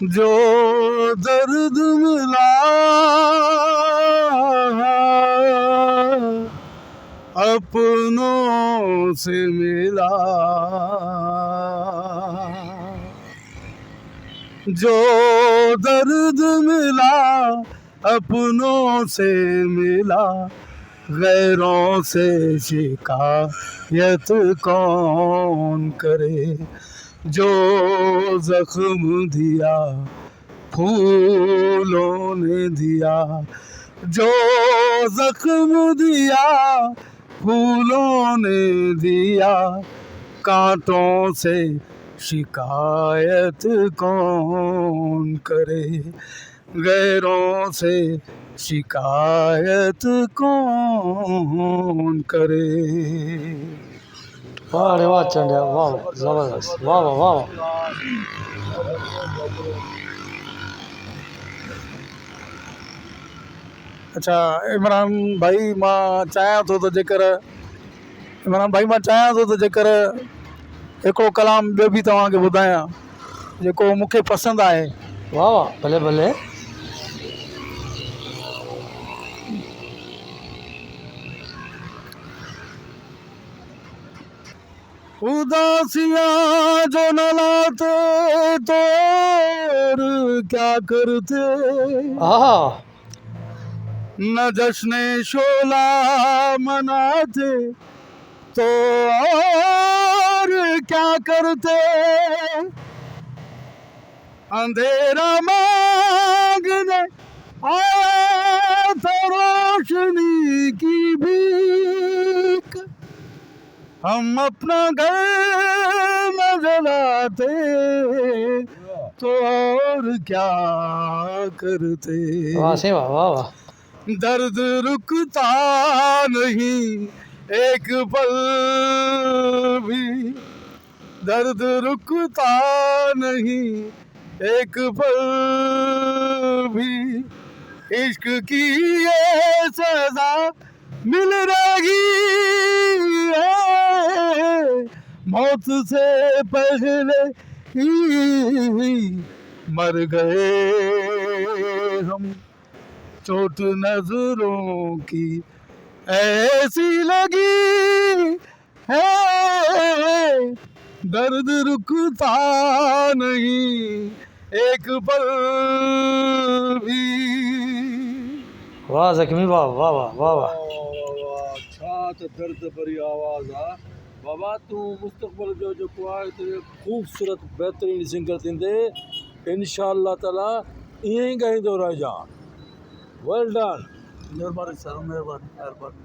जो दर्द मिला अपनों से मिला, जो दर्द मिला अपनों से मिला, गैरों से शिकायत कौन करे। जो जख्म दिया फूलों ने दिया, जो जख्म दिया फूलों ने दिया, कांटों से शिकायत कौन करे। गैरों से शिकायत कौन करे। वाह रे वाह चंडिया, वाह जबरदस्त, वाह वाह वाह। अच्छा इमरान भाई, मां चाहियां थो त जेकर इमरान भाई मां चाहियां थो त जेकर हिकिड़ो कलाम ॿियो बि तव्हांखे ॿुधायां जेको मूंखे पसंदि आहे। वाह वाह, भले भले। उदासियां जो न लाते तो और क्या करते, हाँ न जश्न शोला मनाते तो और क्या करते। अंधेरा मांगने आया था रोशनी की भीख, हम अपना घर न जलाते तो और क्या करते। वाह से वाह वाह वाह। दर्द रुकता नहीं एक पल भी, दर्द रुकता नहीं एक पल भी, इश्क की ये सजा मिल रही है, मौत से पहले ही मर गए हम। चोट नजरों की ऐसी लगी है, दर्द रुकता नहीं एक पल भी। वाह जख्मी, वाह वाह वाह वाह वाह। छा त दर्द भरी आवाज़ आहे बाबा। तूं मुस्तक़बिल जो जेको आहे तुंहिंजो ख़ूबसूरत बहितरीनु सिंगर थींदे इंशाअल्लाह ताला, ईअं ई ॻाईंदो रहिजांइ। Well done. महिरबानी सर, महिरबानी महिरबानी।